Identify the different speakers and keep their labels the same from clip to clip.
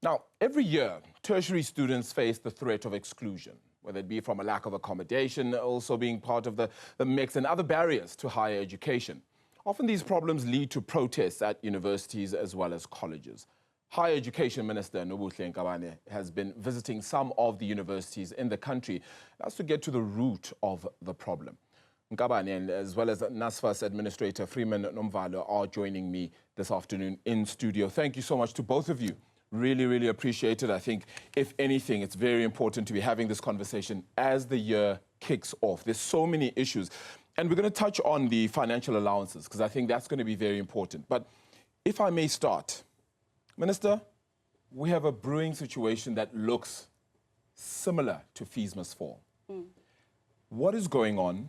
Speaker 1: Now, every year, tertiary students face the threat of exclusion, whether it be from a lack of accommodation, also being part of the mix, and other barriers to higher education. Often these problems lead to protests at universities as well as colleges. Higher Education Minister Nobuhle Nkabane has been visiting some of the universities in the country. That's to get to the root of the problem. Nkabane, and as well as NSFAS Administrator Freeman Nomvalo, are joining me this afternoon in studio. Thank you so much to both of you. Really, really appreciate it. I think, if anything, it's very important to be having this conversation as the year kicks off. There's so many issues. And we're going to touch on the financial allowances, because I think that's going to be very important. But if I may start, Minister, we have a brewing situation that looks similar to Fees Must Fall. What is going on,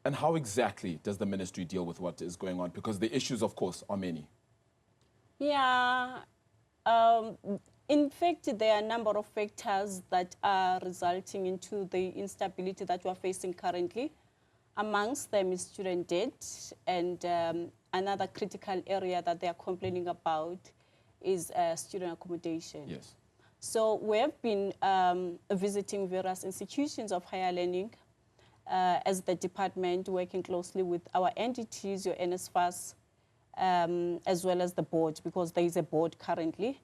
Speaker 1: and how exactly does the ministry deal with what is going on? Because the issues, of course, are many.
Speaker 2: Yeah. In fact, there are a number of factors that are resulting into the instability that we are facing currently. Amongst them is student debt, and another critical area that they are complaining about is student accommodation.
Speaker 1: Yes.
Speaker 2: So we have been visiting various institutions of higher learning as the department, working closely with our entities, your NSFAS, as well as the board, because there is a board currently.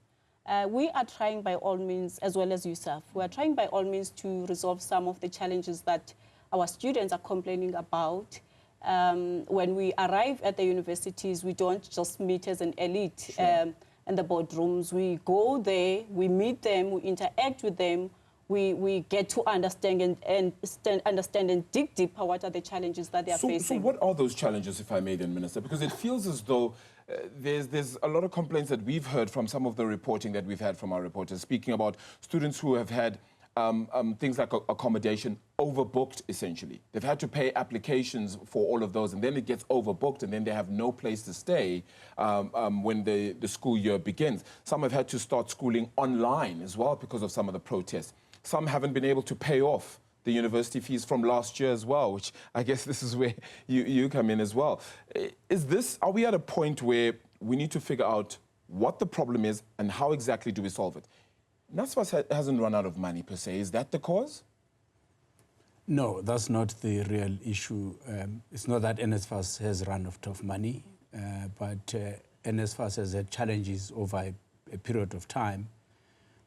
Speaker 2: We are trying by all means, as well as yourself, we are trying by all means to resolve some of the challenges that our students are complaining about. When we arrive at the universities, we don't just meet as an elite in the boardrooms. We go there, we meet them, we interact with them, we get to understand and dig deeper what are the challenges that they are facing.
Speaker 1: So what are those challenges, if I may then, Minister? Because it feels as though there's a lot of complaints that we've heard from some of the reporting that we've had from our reporters, speaking about students who have had things like accommodation overbooked, essentially. They've had to pay applications for all of those, and then it gets overbooked, and then they have no place to stay when the school year begins. Some have had to start schooling online as well because of some of the protests. Some haven't been able to pay off the university fees from last year as well, which I guess this is where you come in as well. Are we at a point where we need to figure out what the problem is and how exactly do we solve it? NSFAS hasn't run out of money per se. Is that the cause?
Speaker 3: No, that's not the real issue. It's not that NSFAS has run out of money, but NSFAS has had challenges over a period of time,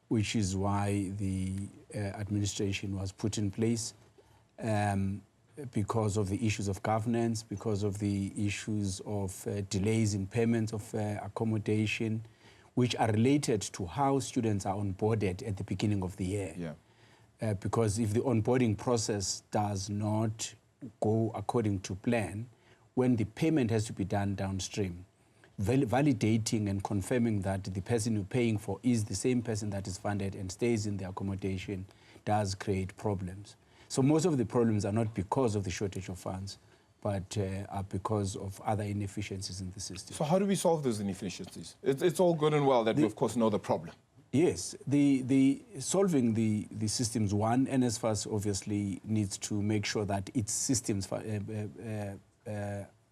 Speaker 3: which is why the administration was put in place because of the issues of governance, because of the issues of delays in payments of accommodation, which are related to how students are onboarded at the beginning of the year. Yeah. Because if the onboarding process does not go according to plan, when the payment has to be done downstream, validating and confirming that the person you're paying for is the same person that is funded and stays in the accommodation does create problems. So most of the problems are not because of the shortage of funds, but are because of other inefficiencies in the system.
Speaker 1: So how do we solve those inefficiencies? It's all good and well that we, of course, know the problem.
Speaker 3: Yes, solving the systems, one, NSFAS obviously needs to make sure that its systems,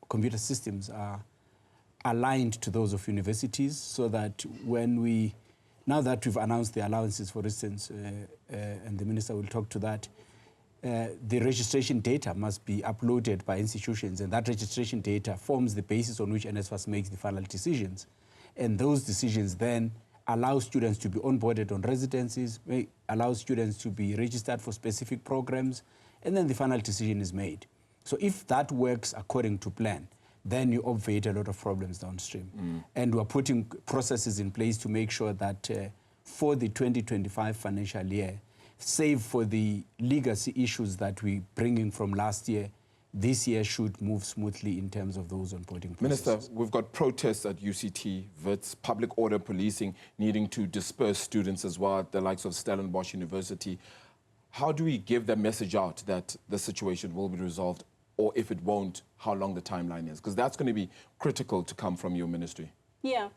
Speaker 3: computer systems are aligned to those of universities, so that now that we've announced the allowances, for instance, and the minister will talk to that, the registration data must be uploaded by institutions, and that registration data forms the basis on which NSFAS makes the final decisions. And those decisions then allow students to be onboarded on residencies, allow students to be registered for specific programs, and then the final decision is made. So if that works according to plan, then you obviate a lot of problems downstream. And we're putting processes in place to make sure that for the 2025 financial year, save for the legacy issues that we're bringing from last year, this year should move smoothly in terms of those onboarding processes.
Speaker 1: Minister, we've got protests at UCT, WITS, public order policing, needing to disperse students as well at the likes of Stellenbosch University. How do we give that message out that the situation will be resolved, or if it won't, how long the timeline is? Because that's going to be critical to come from your ministry.
Speaker 2: Yeah.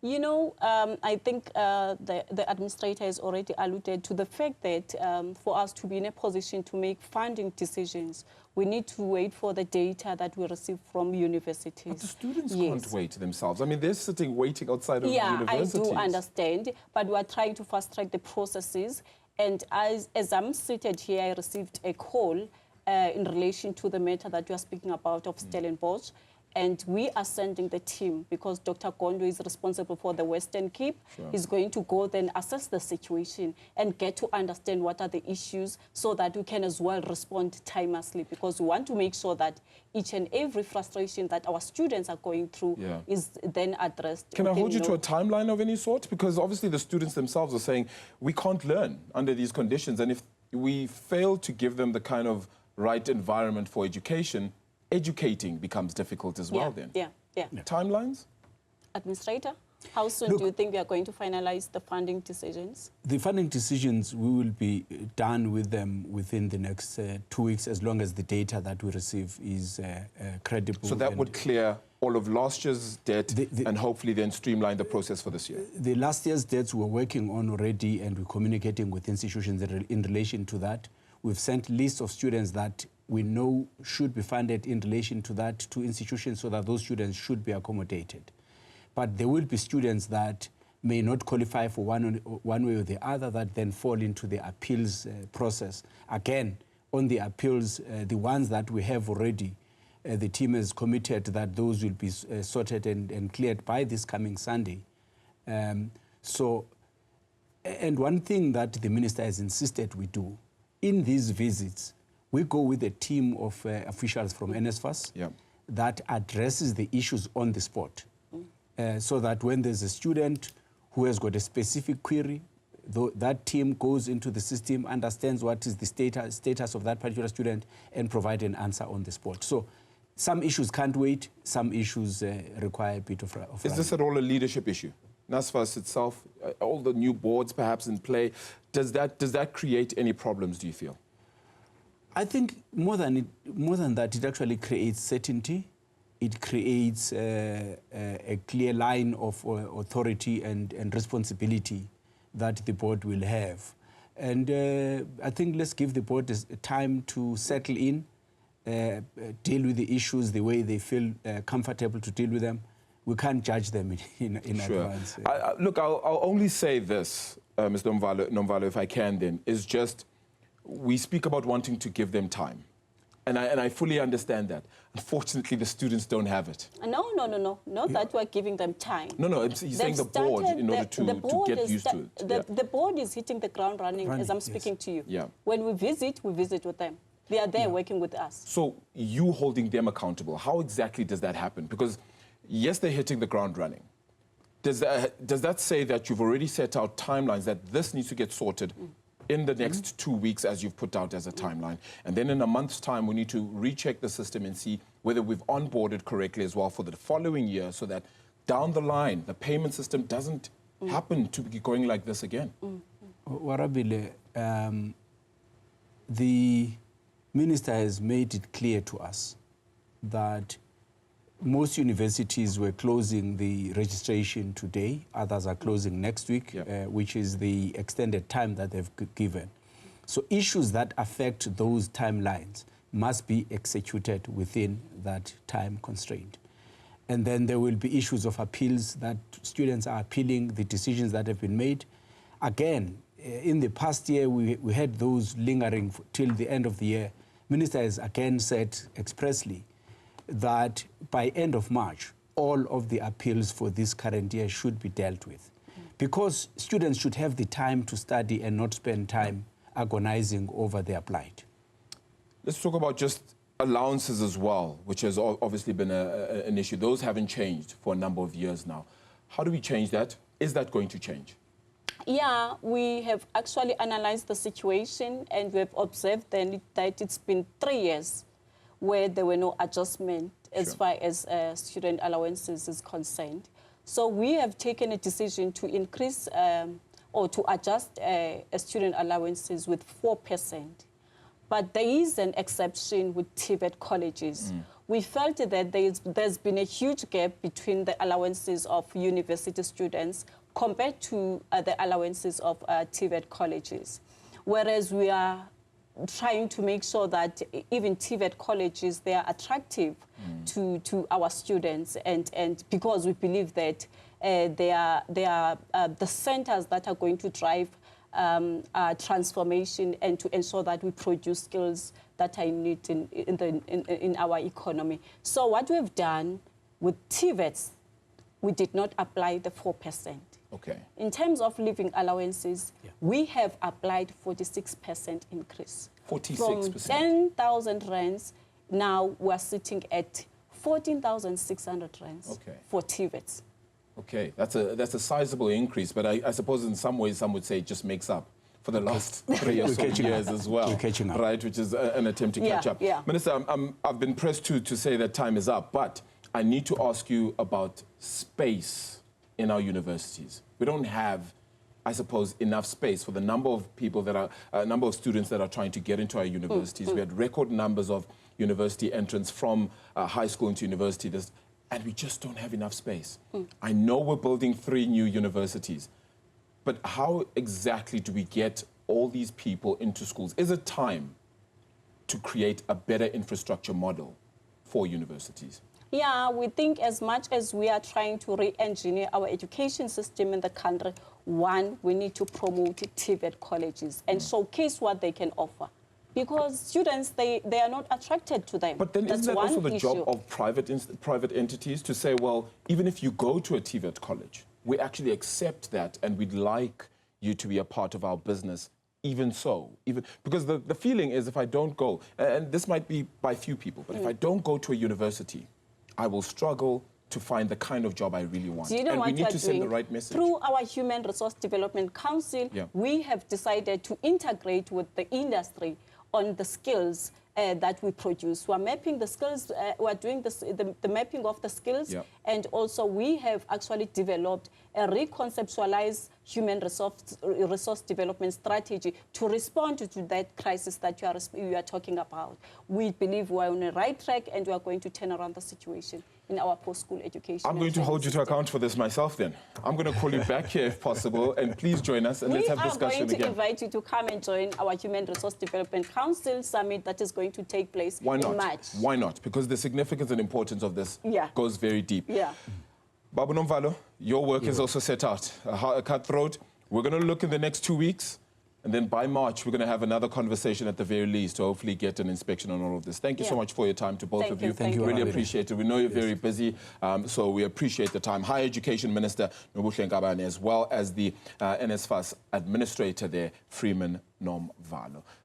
Speaker 2: You know, I think the administrator has already alluded to the fact that for us to be in a position to make funding decisions, we need to wait for the data that we receive from universities.
Speaker 1: But the students
Speaker 2: Yes.
Speaker 1: can't wait themselves. I mean, they're sitting waiting outside of
Speaker 2: Yeah,
Speaker 1: universities.
Speaker 2: I do understand, but we are trying to fast-track the processes. And as I'm seated here, I received a call in relation to the matter that you are speaking about of Stellenbosch. And we are sending the team because Dr. Gondo is responsible for the Western Cape.
Speaker 1: Sure.
Speaker 2: He's going to go then assess the situation and get to understand what are the issues so that we can as well respond timelessly, because we want to make sure that each and every frustration that our students are going through is then addressed.
Speaker 1: Can I hold you to a timeline of any sort? Because obviously the students themselves are saying we can't learn under these conditions. And if we fail to give them the kind of right environment for education, educating becomes difficult as well then.
Speaker 2: Yeah.
Speaker 1: Timelines?
Speaker 2: Administrator, how soon do you think we are going to finalize the funding decisions?
Speaker 3: The funding decisions, we will be done with them within the next 2 weeks, as long as the data that we receive is credible.
Speaker 1: So that would clear all of last year's debt and hopefully then streamline the process for this year.
Speaker 3: The last year's debts we're working on already, and we're communicating with institutions in relation to that. We've sent lists of students that we know should be funded in relation to that to institutions, so that those students should be accommodated. But there will be students that may not qualify for one way or the other, that then fall into the appeals process. Again, on the appeals, the ones that we have already, the team has committed that those will be sorted and cleared by this coming Sunday. And one thing that the minister has insisted we do, in these visits, we go with a team of officials from NSFAS that addresses the issues on the spot. So that when there's a student who has got a specific query, that team goes into the system, understands what is the status of that particular student, and provide an answer on the spot. So some issues can't wait, some issues require a bit of
Speaker 1: Is this at all a leadership issue? NSFAS itself, all the new boards perhaps in play, does that create any problems, do you feel?
Speaker 3: I think more than that, it actually creates certainty. It creates a clear line of authority and responsibility that the board will have. And I think let's give the board time to settle in, deal with the issues the way they feel comfortable to deal with them. We can't judge them in advance.
Speaker 1: Look, I'll only say this, Mr. Nomvalo, if I can then, is just we speak about wanting to give them time. And I fully understand that. Unfortunately, the students don't have it.
Speaker 2: No. Not that we're giving them time.
Speaker 1: No, you're saying the board in order to get used to it.
Speaker 2: The board is hitting the ground running as I'm speaking to you.
Speaker 1: Yeah.
Speaker 2: When we visit with them. They are there working with us.
Speaker 1: So you holding them accountable, how exactly does that happen? Because yes, they're hitting the ground running. Does that say that you've already set out timelines that this needs to get sorted in the next 2 weeks, as you've put out as a timeline? And then in a month's time, we need to recheck the system and see whether we've onboarded correctly as well for the following year, so that down the line, the payment system doesn't happen to be going like this again.
Speaker 3: Warabile, the minister has made it clear to us that most universities were closing the registration today. Others are closing next week, which is the extended time that they've given. So issues that affect those timelines must be executed within that time constraint. And then there will be issues of appeals that students are appealing the decisions that have been made. Again, in the past year, we had those lingering till the end of the year. Minister has again said expressly that by end of March, all of the appeals for this current year should be dealt with. Because students should have the time to study and not spend time agonizing over their plight.
Speaker 1: Let's talk about just allowances as well, which has obviously been an issue. Those haven't changed for a number of years now. How do we change that? Is that going to change?
Speaker 2: Yeah, we have actually analyzed the situation, and we've observed then that it's been 3 years where there were no adjustment as far as student allowances is concerned. So we have taken a decision to increase or to adjust student allowances with 4%. But there is an exception with TVET colleges we felt that there's been a huge gap between the allowances of university students compared to the allowances of TVET colleges. Whereas we are trying to make sure that even TVET colleges, they are attractive to our students, and because we believe that they are the centers that are going to drive transformation and to ensure that we produce skills that are needed in our economy. So what we've done with TVETs, we did not apply the 4%.
Speaker 1: Okay.
Speaker 2: In terms of living allowances, we have applied 46% increase.
Speaker 1: 46%?
Speaker 2: From 10,000 rands, now we're sitting at 14,600 rands for TVETs.
Speaker 1: Okay, that's a sizable increase, but I suppose in some ways some would say it just makes up for the last 3 or so years as well, right, which is an attempt to catch up.
Speaker 2: Yeah.
Speaker 1: Minister, I've been pressed to say that time is up, but I need to ask you about space in our universities. We don't have, I suppose, enough space for the number of people that are, number of students that are trying to get into our universities. We had record numbers of university entrants from high school into university, and we just don't have enough space. I know we're building 3 new universities, but how exactly do we get all these people into schools? Is it time to create a better infrastructure model for universities?
Speaker 2: Yeah, we think as much as we are trying to re-engineer our education system in the country, one, we need to promote TVET colleges and showcase what they can offer. Because students, they are not attracted to them.
Speaker 1: But then
Speaker 2: That's
Speaker 1: isn't that also the
Speaker 2: issue.
Speaker 1: job of private entities to say, well, even if you go to a TVET college, we actually accept that and we'd like you to be a part of our business, even so. Because the feeling is if I don't go, and this might be by few people, but if I don't go to a university, I will struggle to find the kind of job I really want.
Speaker 2: Do you know
Speaker 1: and
Speaker 2: what
Speaker 1: we need
Speaker 2: we are
Speaker 1: to send
Speaker 2: doing?
Speaker 1: the right message.
Speaker 2: Through our Human Resource Development Council, we have decided to integrate with the industry on the skills that we produce. We're mapping the skills, we're doing the mapping of the skills, and also we have actually developed a reconceptualized human resource development strategy to respond to that crisis that you are talking about. We believe we're on the right track and we are going to turn around the situation in our post-school education.
Speaker 1: I'm going to hold you to account for this myself then. I'm going to call you back here if possible, and please join us and let's have discussion again.
Speaker 2: We are going to invite you to come and join our Human Resource Development Council Summit that is going to take place in March.
Speaker 1: Why not? Because the significance and importance of this goes very deep.
Speaker 2: Yeah.
Speaker 1: Babu Nomvalo, your work is also set out. A cutthroat. We're going to look in the next 2 weeks, and then by March, we're going to have another conversation at the very least to hopefully get an inspection on all of this. Thank you so much for your time to both of you.
Speaker 3: Thank you.
Speaker 1: Really appreciate it. We know you're very busy, so we appreciate the time. Higher Education Minister Nobuhle Nkabane, as well as the NSFAS Administrator there, Freeman Nomvalo.